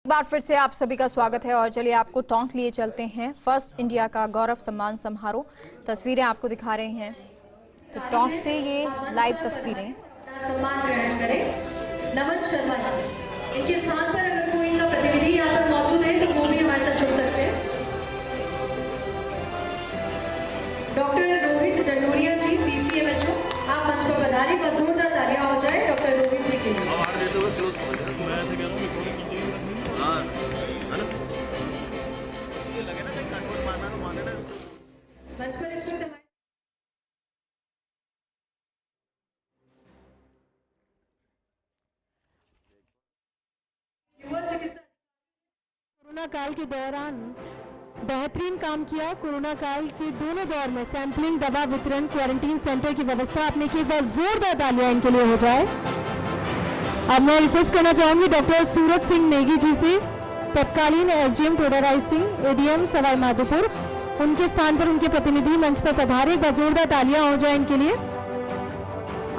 एक बार फिर से आप सभी का स्वागत है और चलिए आपको टोंक लिए चलते हैं। फर्स्ट इंडिया का गौरव सम्मान समारोह तस्वीरें आपको दिखा रहे हैं। तो टोंक से ये लाइव तस्वीरें। सम्मान ग्रहण करें नमन शर्मा जी। इनके स्थान पर अगर कोई इनका प्रतिनिधि यहाँ पर मौजूद है तो वो भी हमारे साथ जुड़ सकते हैं। डॉक्टर रोहित डंडोरिया जी, पीसीएमएचओ, आप मंच पर पधारें। बस जोरदार तालियां हो जाए डॉक्टर रोहित जी के लिए। मंच पर इस वक्त युवा चिकित्सा कोरोना काल के दौरान बेहतरीन काम किया। कोरोना काल के दोनों दौर में सैंपलिंग, दवा वितरण, क्वारंटीन सेंटर की व्यवस्था आपने की। एक बार जोरदार तालियां इनके लिए हो जाए। अब मैं रिक्वेस्ट करना चाहूंगी डॉक्टर सूरज सिंह नेगी जी से, तत्कालीन एसडीएम टोडा राय सिंह, एडीएम सवाई माधोपुर, उनके स्थान पर उनके प्रतिनिधि मंच पर पधारे। एक बार जोरदार तालियां हो जाए इनके लिए।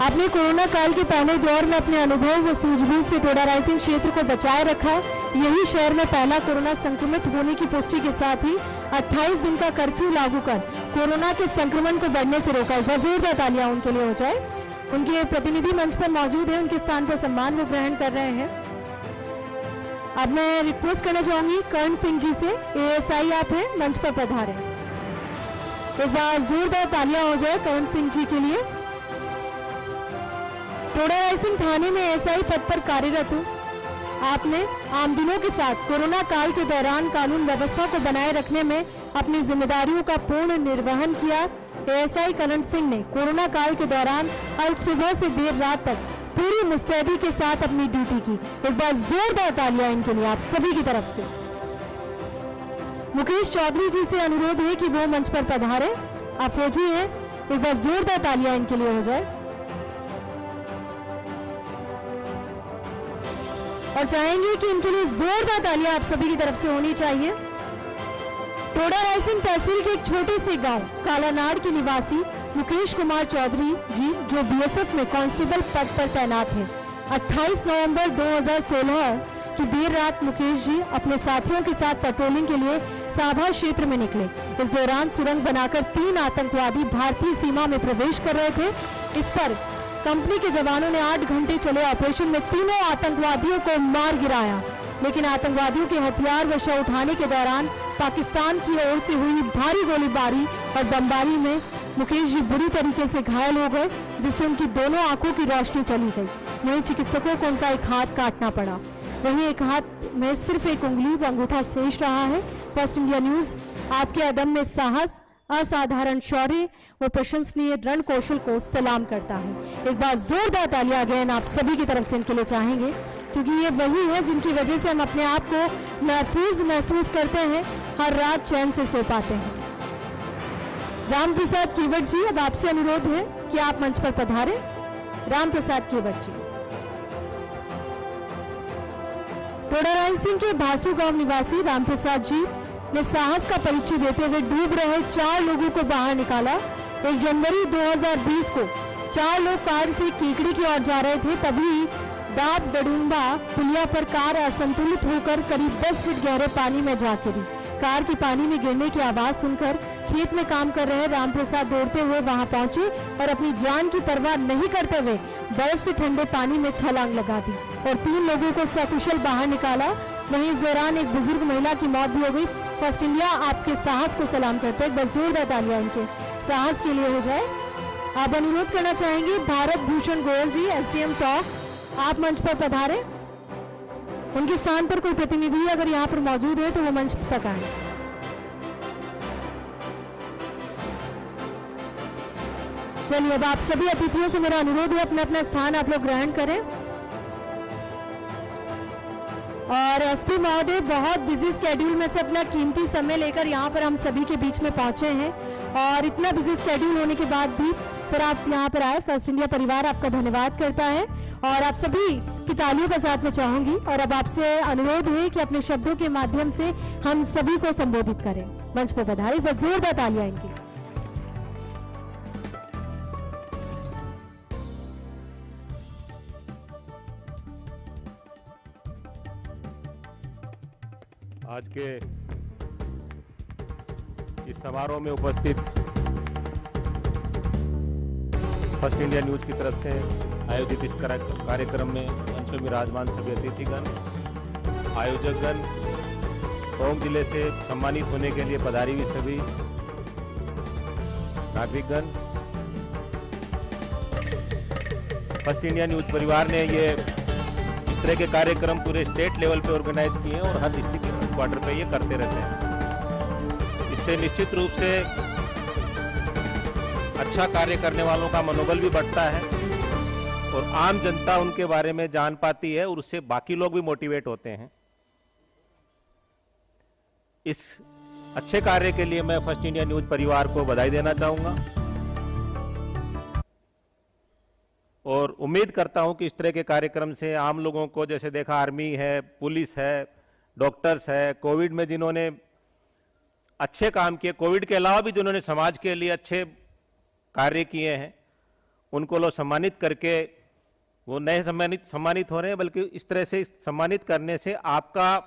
आपने कोरोना काल के पहले दौर में अपने अनुभव व सूझबूझ से टोडा राय सिंह क्षेत्र को बचाए रखा। यही शहर में पहला कोरोना संक्रमित होने की पुष्टि के साथ ही 28 दिन का कर्फ्यू लागू कर कोरोना के संक्रमण को बढ़ने से रोका। जोरदार तालियां उनके लिए हो जाए। उनके प्रतिनिधि मंच पर मौजूद है, उनके स्थान पर सम्मान वो ग्रहण कर रहे हैं। अब मैं रिक्वेस्ट करना चाहूंगी कर्ण सिंह जी से, एएसआई आप हैं, मंच पर पधारें। एक बार जोरदार तालियां हो जाए कर्ण सिंह जी के लिए। टोडा राय सिंह थाने में एएसआई पद पर कार्यरत हूँ। आपने आम दिनों के साथ कोरोना काल के दौरान कानून व्यवस्था को बनाए रखने में अपनी जिम्मेदारियों का पूर्ण निर्वहन किया। एएसआई करण सिंह ने कोरोना काल के दौरान आज सुबह से देर रात तक पूरी मुस्तैदी के साथ अपनी ड्यूटी की। एक बार जोरदार तालियां इनके लिए आप सभी की तरफ से। मुकेश चौधरी जी से अनुरोध है कि वो मंच पर पधारे। आप फौजी हैं, एक बार जोरदार तालियां इनके लिए हो जाए। और चाहेंगे कि इनके लिए जोरदार तालियां आप सभी की तरफ से होनी चाहिए। टोडा राय सिंह तहसील के एक छोटे से गांव कालानाड़ के निवासी मुकेश कुमार चौधरी जी, जो बीएसएफ में कांस्टेबल पद पर तैनात हैं, 28 नवंबर 2016 की देर रात मुकेश जी अपने साथियों के साथ पेट्रोलिंग के लिए साभा क्षेत्र में निकले। इस दौरान सुरंग बनाकर 3 आतंकवादी भारतीय सीमा में प्रवेश कर रहे थे। इस पर कंपनी के जवानों ने 8 घंटे चले ऑपरेशन में तीनों आतंकवादियों को मार गिराया, लेकिन आतंकवादियों के हथियार व शव उठाने के दौरान पाकिस्तान की ओर से हुई भारी गोलीबारी और बमबारी में मुकेश जी बुरी तरीके से घायल हो गए, जिससे उनकी दोनों आंखों की रोशनी चली गई। वहीं चिकित्सकों को उनका एक हाथ काटना पड़ा। वहीं एक हाथ में सिर्फ एक उंगली व अंगूठा शेष रहा है। फर्स्ट इंडिया न्यूज आपके अदम्य साहस, असाधारण शौर्य व प्रशंसनीय रण कौशल को सलाम करता है। एक बार जोरदार तालियां अगेन आप सभी की तरफ से इनके लिए चाहेंगे, क्योंकि ये वही है जिनकी वजह से हम अपने आप को महफूज महसूस करते हैं, हर रात चैन से सो पाते हैं। राम प्रसाद केवट जी, अब आपसे अनुरोध है कि आप मंच पर पधारें। राम प्रसाद केवट जी टोडा राय सिंह के भासू गांव निवासी राम प्रसाद जी ने साहस का परिचय देते हुए डूब रहे 4 लोगों को बाहर निकाला। 1 जनवरी 2020 को 4 लोग कार से केकड़ी की ओर जा रहे थे, तभी दाब डडुम्बा पुलिया पर कार असंतुलित होकर करीब 10 फीट गहरे पानी में जा गिरी। कार की पानी में गिरने की आवाज सुनकर खेत में काम कर रहे रामप्रसाद दौड़ते हुए वहां पहुंचे और अपनी जान की परवाह नहीं करते हुए बर्फ से ठंडे पानी में छलांग लगा दी और 3 लोगों को सकुशल बाहर निकाला। वहीं इस दौरान एक बुजुर्ग महिला की मौत भी हो गई। फर्स्ट इंडिया आपके साहस को सलाम करते हैं। बस जोरदार तालियां इनके साहस के लिए हो जाए। आप अनुरोध करना चाहेंगे भारत भूषण गोयल जी, एसडीएम टॉक, आप मंच पर पधारे। उनके स्थान पर कोई प्रतिनिधि अगर यहाँ पर मौजूद है तो वो मंच तक आए। चलिए, अब आप सभी अतिथियों से मेरा अनुरोध है अपना अपना स्थान आप लोग ग्रहण करें। और एसपी महोदय बहुत बिजी स्केड्यूल में से अपना कीमती समय लेकर यहाँ पर हम सभी के बीच में पहुंचे हैं, और इतना बिजी स्केड्यूल होने के बाद भी सर आप यहाँ पर आए। फर्स्ट इंडिया परिवार आपका धन्यवाद करता है और आप सभी की तालियों का साथ में चाहूंगी। और अब आपसे अनुरोध है कि अपने शब्दों के माध्यम से हम सभी को संबोधित करें। मंच पर पधारे, बस जोरदार तालियां इनकी। आज के इस समारोह में उपस्थित फर्स्ट इंडिया न्यूज की तरफ से आयोजित इस कार्यक्रम में मंच में विराजमान सभी अतिथिगण, आयोजकगण, टोंक जिले से सम्मानित होने के लिए पधारी हुई सभी नागरिकगण, फर्स्ट इंडिया न्यूज परिवार ने ये इस तरह के कार्यक्रम पूरे स्टेट लेवल पे ऑर्गेनाइज किए हैं और हर डिस्ट्रिक्ट के हेडक्वार्टर पे ये करते रहते हैं। इससे निश्चित रूप से अच्छा कार्य करने वालों का मनोबल भी बढ़ता है और आम जनता उनके बारे में जान पाती है और उससे बाकी लोग भी मोटिवेट होते हैं। इस अच्छे कार्य के लिए मैं फर्स्ट इंडिया न्यूज परिवार को बधाई देना चाहूंगा और उम्मीद करता हूं कि इस तरह के कार्यक्रम से आम लोगों को, जैसे देखा आर्मी है, पुलिस है, डॉक्टर्स है, कोविड में जिन्होंने अच्छे काम किए, कोविड के अलावा भी जिन्होंने समाज के लिए अच्छे कार्य किए हैं, उनको लोग सम्मानित करके वो नए सम्मानित हो रहे हैं। बल्कि इस तरह से सम्मानित करने से आपका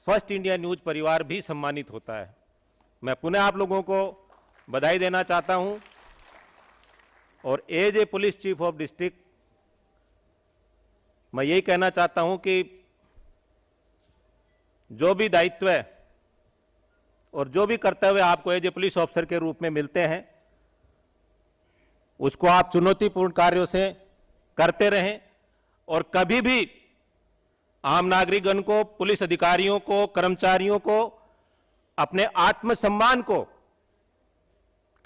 फर्स्ट इंडिया न्यूज परिवार भी सम्मानित होता है। मैं पुनः आप लोगों को बधाई देना चाहता हूं और as a police chief of district मैं यही कहना चाहता हूं कि जो भी दायित्व है और जो भी कर्तव्य आपको एज ए पुलिस ऑफिसर के रूप में मिलते हैं, उसको आप चुनौतीपूर्ण कार्यों से करते रहें और कभी भी आम नागरिकगण को, पुलिस अधिकारियों को, कर्मचारियों को अपने आत्मसम्मान को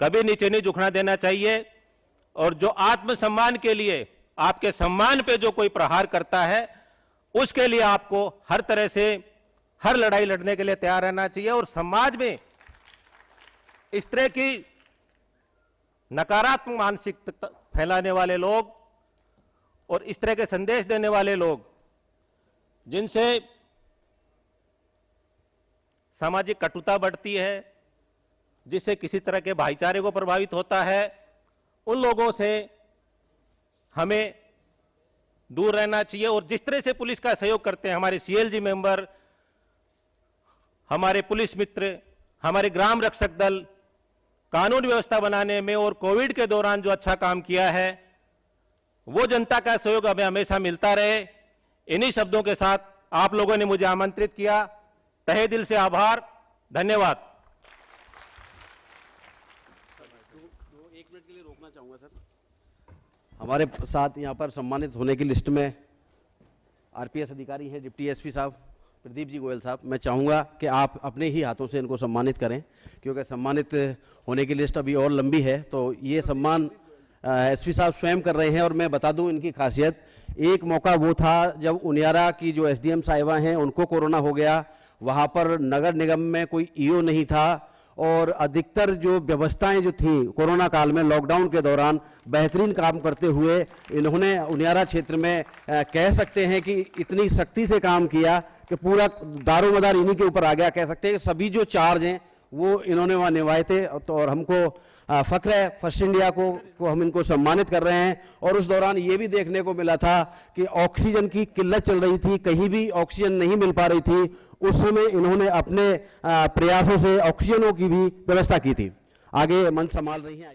कभी नीचे नहीं झुकना देना चाहिए। और जो आत्मसम्मान के लिए आपके सम्मान पे जो कोई प्रहार करता है, उसके लिए आपको हर तरह से हर लड़ाई लड़ने के लिए तैयार रहना चाहिए। और समाज में इस तरह की नकारात्मक मानसिकता फैलाने वाले लोग और इस तरह के संदेश देने वाले लोग, जिनसे सामाजिक कटुता बढ़ती है, जिससे किसी तरह के भाईचारे को प्रभावित होता है, उन लोगों से हमें दूर रहना चाहिए। और जिस तरह से पुलिस का सहयोग करते हैं हमारे सीएलजी मेंबर, हमारे पुलिस मित्र, हमारे ग्राम रक्षक दल, कानून व्यवस्था बनाने में और कोविड के दौरान जो अच्छा काम किया है, वो जनता का सहयोग हमें हमेशा मिलता रहे। इन्हीं शब्दों के साथ आप लोगों ने मुझे आमंत्रित किया, तहे दिल से आभार, धन्यवाद। एक मिनट के लिए रोकना चाहूंगा सर। हमारे साथ यहाँ पर सम्मानित होने की लिस्ट में आरपीएस अधिकारी हैं डिप्टी एसपी साहब प्रदीप जी गोयल साहब। मैं चाहूँगा कि आप अपने ही हाथों से इनको सम्मानित करें, क्योंकि सम्मानित होने की लिस्ट अभी और लंबी है। तो ये सम्मान एसपी साहब स्वयं कर रहे हैं। और मैं बता दूं इनकी खासियत, एक मौका वो था जब उनियारा की जो एसडीएम साहिबा हैं उनको कोरोना हो गया, वहाँ पर नगर निगम में कोई ईओ नहीं था और अधिकतर जो व्यवस्थाएं जो थी कोरोना काल में लॉकडाउन के दौरान बेहतरीन काम करते हुए इन्होंने उनियारा क्षेत्र में कह सकते हैं कि इतनी सख्ती से काम किया कि पूरा दारोमदार इन्हीं के ऊपर आ गया। कह सकते हैं कि सभी जो चार्ज हैं वो इन्होंने वहाँ निभाए थे। तो और हमको फख्र है फर्स्ट इंडिया को हम इनको सम्मानित कर रहे हैं। और उस दौरान ये भी देखने को मिला था कि ऑक्सीजन की किल्लत चल रही थी, कहीं भी ऑक्सीजन नहीं मिल पा रही थी, उस समय इन्होंने अपने प्रयासों से ऑक्सीजनों की भी व्यवस्था की थी। आगे मंच संभाल रही हैं।